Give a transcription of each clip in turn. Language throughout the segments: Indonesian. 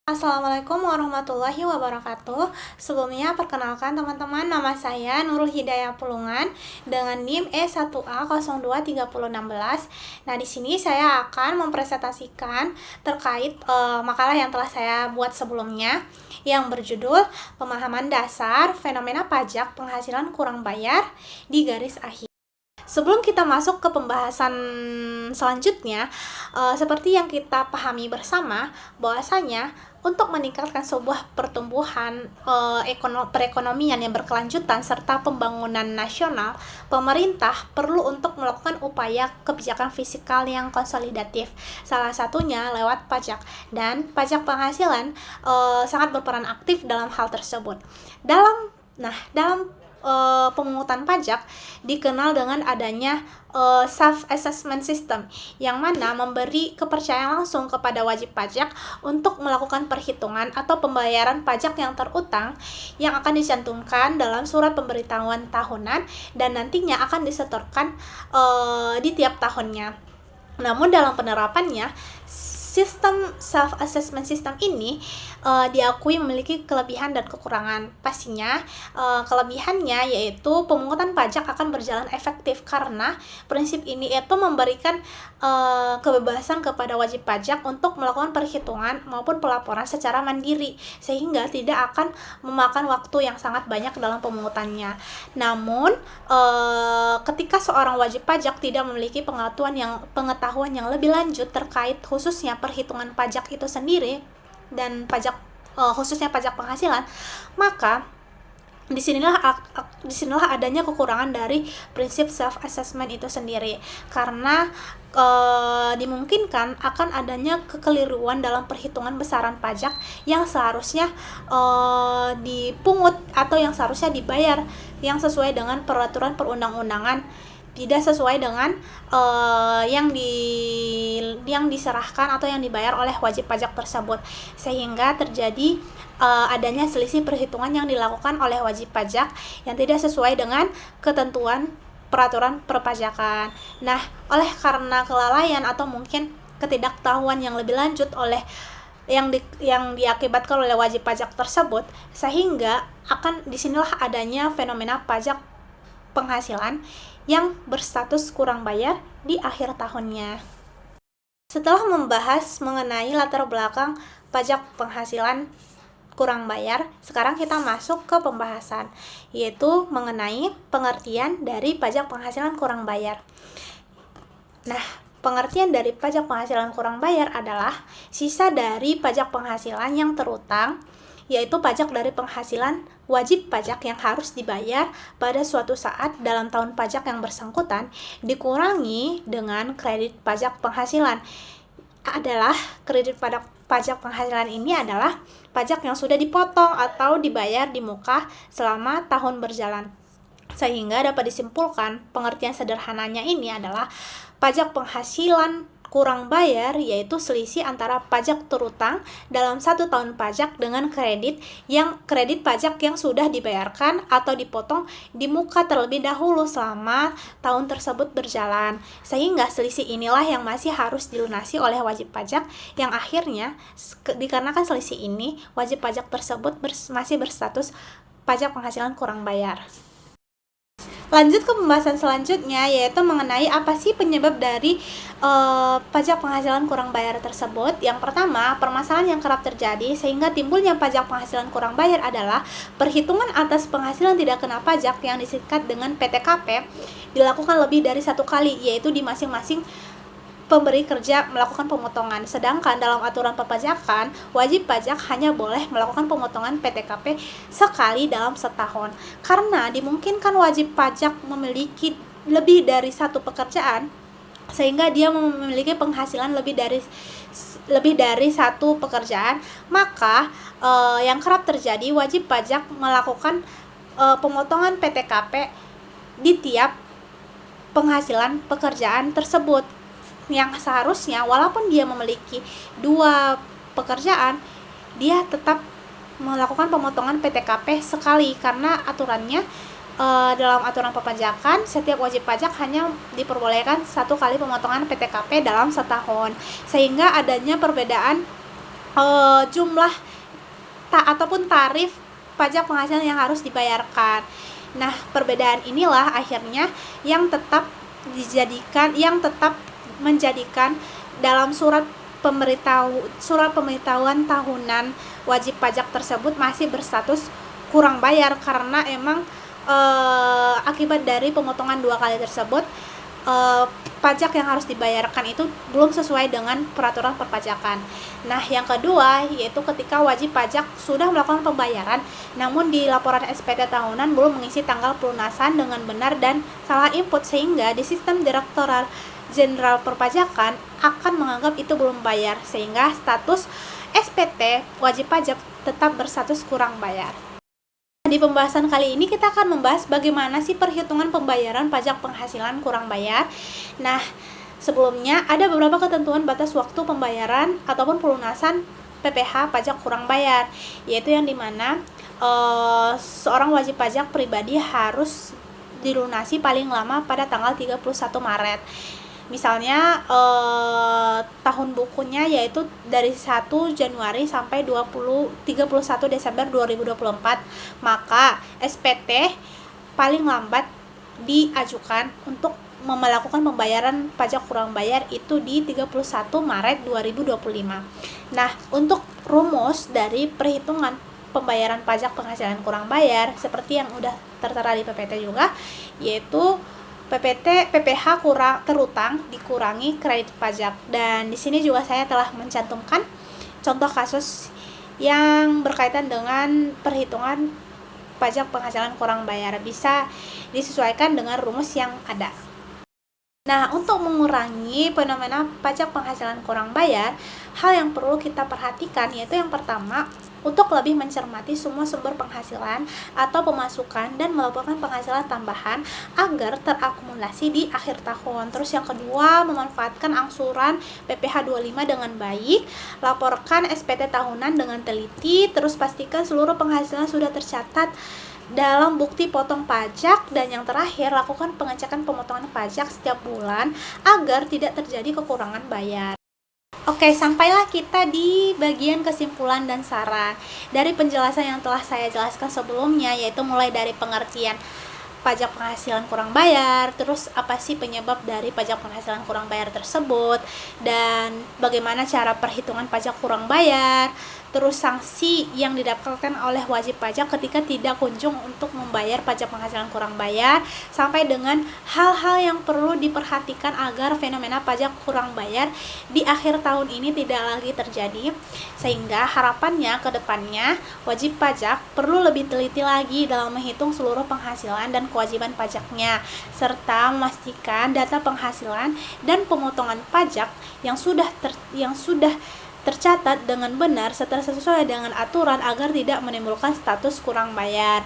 Assalamualaikum warahmatullahi wabarakatuh. Sebelumnya perkenalkan teman-teman, nama saya Nurul Hidayah Pulungan dengan NIM E1A023016. Nah, di sini saya akan mempresentasikan terkait makalah yang telah saya buat sebelumnya yang berjudul Pemahaman Dasar Fenomena Pajak Penghasilan Kurang Bayar di Garis Akhir. Sebelum kita masuk ke pembahasan selanjutnya, seperti yang kita pahami bersama, bahwasanya untuk meningkatkan sebuah pertumbuhan perekonomian yang berkelanjutan serta pembangunan nasional, pemerintah perlu untuk melakukan upaya kebijakan fiskal yang konsolidatif. Salah satunya lewat pajak, dan pajak penghasilan sangat berperan aktif dalam hal tersebut. Dalam pemungutan pajak dikenal dengan adanya self-assessment system, yang mana memberi kepercayaan langsung kepada wajib pajak untuk melakukan perhitungan atau pembayaran pajak yang terutang yang akan dicantumkan dalam surat pemberitahuan tahunan dan nantinya akan disetorkan di tiap tahunnya. Namun dalam penerapannya, sistem self-assessment system ini diakui memiliki kelebihan dan kekurangan. Pastinya kelebihannya yaitu pemungutan pajak akan berjalan efektif karena prinsip ini itu memberikan kebebasan kepada wajib pajak untuk melakukan perhitungan maupun pelaporan secara mandiri, sehingga tidak akan memakan waktu yang sangat banyak dalam pemungutannya. Namun ketika seorang wajib pajak tidak memiliki pengetahuan yang lebih lanjut terkait khususnya perhitungan pajak itu sendiri dan khususnya pajak penghasilan, maka disinilah adanya kekurangan dari prinsip self assessment itu sendiri, karena dimungkinkan akan adanya kekeliruan dalam perhitungan besaran pajak yang seharusnya dipungut atau yang seharusnya dibayar yang sesuai dengan peraturan perundang-undangan, tidak sesuai dengan yang diserahkan atau yang dibayar oleh wajib pajak tersebut, sehingga terjadi adanya selisih perhitungan yang dilakukan oleh wajib pajak yang tidak sesuai dengan ketentuan peraturan perpajakan. Nah, oleh karena kelalaian atau mungkin ketidaktahuan yang lebih lanjut oleh yang diakibatkan oleh wajib pajak tersebut, sehingga disinilah adanya fenomena pajak penghasilan yang berstatus kurang bayar di akhir tahunnya. Setelah membahas mengenai latar belakang pajak penghasilan kurang bayar, sekarang kita masuk ke pembahasan, yaitu mengenai pengertian dari pajak penghasilan kurang bayar. Nah, pengertian dari pajak penghasilan kurang bayar adalah sisa dari pajak penghasilan yang terutang, yaitu pajak dari penghasilan wajib pajak yang harus dibayar pada suatu saat dalam tahun pajak yang bersangkutan, dikurangi dengan kredit pajak penghasilan. Kredit pajak penghasilan ini adalah pajak yang sudah dipotong atau dibayar di muka selama tahun berjalan. Sehingga dapat disimpulkan pengertian sederhananya ini adalah pajak penghasilan kurang bayar yaitu selisih antara pajak terutang dalam satu tahun pajak dengan kredit pajak yang sudah dibayarkan atau dipotong di muka terlebih dahulu selama tahun tersebut berjalan, sehingga selisih inilah yang masih harus dilunasi oleh wajib pajak, yang akhirnya dikarenakan selisih ini wajib pajak tersebut masih berstatus pajak penghasilan kurang bayar. Lanjut ke pembahasan selanjutnya, yaitu mengenai apa sih penyebab dari pajak penghasilan kurang bayar tersebut. Yang pertama, permasalahan yang kerap terjadi sehingga timbulnya pajak penghasilan kurang bayar adalah perhitungan atas penghasilan tidak kena pajak yang disingkat dengan PTKP dilakukan lebih dari satu kali, yaitu di masing-masing pemberi kerja melakukan pemotongan. Sedangkan dalam aturan perpajakan, wajib pajak hanya boleh melakukan pemotongan PTKP sekali dalam setahun. Karena dimungkinkan wajib pajak memiliki lebih dari satu pekerjaan, sehingga dia memiliki penghasilan lebih dari satu pekerjaan, maka yang kerap terjadi wajib pajak melakukan pemotongan PTKP di tiap penghasilan pekerjaan tersebut, yang seharusnya walaupun dia memiliki dua pekerjaan, dia tetap melakukan pemotongan PTKP sekali, karena aturannya dalam aturan perpajakan setiap wajib pajak hanya diperbolehkan satu kali pemotongan PTKP dalam setahun, sehingga adanya perbedaan jumlah ataupun tarif pajak penghasilan yang harus dibayarkan. Nah, perbedaan inilah akhirnya yang tetap menjadikan dalam surat pemberitahuan tahunan wajib pajak tersebut masih berstatus kurang bayar, karena emang akibat dari pemotongan 2 kali tersebut, pajak yang harus dibayarkan itu belum sesuai dengan peraturan perpajakan. Nah, yang kedua yaitu ketika wajib pajak sudah melakukan pembayaran namun di laporan SPT tahunan belum mengisi tanggal pelunasan dengan benar dan salah input, sehingga di sistem Direktorat Jenderal Perpajakan akan menganggap itu belum bayar, sehingga status SPT wajib pajak tetap berstatus kurang bayar. Di pembahasan kali ini kita akan membahas bagaimana sih perhitungan pembayaran pajak penghasilan kurang bayar. Nah, sebelumnya ada beberapa ketentuan batas waktu pembayaran ataupun pelunasan PPh pajak kurang bayar, yaitu yang dimana seorang wajib pajak pribadi harus dilunasi paling lama pada tanggal 31 Maret. Misalnya tahun bukunya yaitu dari 1 Januari sampai 31 Desember 2024, maka SPT paling lambat diajukan untuk melakukan pembayaran pajak kurang bayar itu di 31 Maret 2025. Nah, untuk rumus dari perhitungan pembayaran pajak penghasilan kurang bayar seperti yang udah tertera di PPT juga, yaitu PPh terutang dikurangi kredit pajak. Dan di sini juga saya telah mencantumkan contoh kasus yang berkaitan dengan perhitungan pajak penghasilan kurang bayar, bisa disesuaikan dengan rumus yang ada. Nah, untuk mengurangi fenomena pajak penghasilan kurang bayar, hal yang perlu kita perhatikan yaitu yang pertama, untuk lebih mencermati semua sumber penghasilan atau pemasukan dan melaporkan penghasilan tambahan agar terakumulasi di akhir tahun. Terus yang kedua, memanfaatkan angsuran PPh 25 dengan baik, laporkan SPT tahunan dengan teliti, terus pastikan seluruh penghasilan sudah tercatat dalam bukti potong pajak, dan yang terakhir, lakukan pengecekan pemotongan pajak setiap bulan agar tidak terjadi kekurangan bayar. Oke, sampailah kita di bagian kesimpulan dan saran. Dari penjelasan yang telah saya jelaskan sebelumnya, yaitu mulai dari pengertian pajak penghasilan kurang bayar, terus apa sih penyebab dari pajak penghasilan kurang bayar tersebut, dan bagaimana cara perhitungan pajak kurang bayar, terus sanksi yang didapatkan oleh wajib pajak ketika tidak kunjung untuk membayar pajak penghasilan kurang bayar, sampai dengan hal-hal yang perlu diperhatikan agar fenomena pajak kurang bayar di akhir tahun ini tidak lagi terjadi, sehingga harapannya ke depannya wajib pajak perlu lebih teliti lagi dalam menghitung seluruh penghasilan dan kewajiban pajaknya, serta memastikan data penghasilan dan pemotongan pajak yang sudah tercatat dengan benar serta sesuai dengan aturan agar tidak menimbulkan status kurang bayar.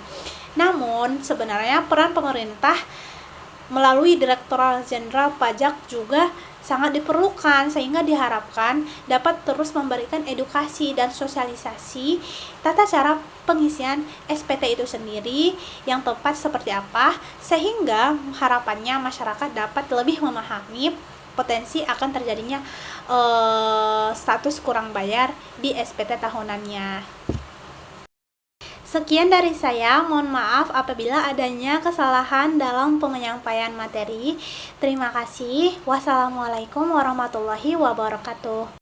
Namun, sebenarnya peran pemerintah melalui Direktorat Jenderal Pajak juga sangat diperlukan, sehingga diharapkan dapat terus memberikan edukasi dan sosialisasi tata cara pengisian SPT itu sendiri yang tepat seperti apa, sehingga harapannya masyarakat dapat lebih memahami potensi akan terjadinya status kurang bayar di SPT tahunannya. Sekian dari saya, mohon maaf apabila adanya kesalahan dalam penyampaian materi. Terima kasih. Wassalamualaikum warahmatullahi wabarakatuh.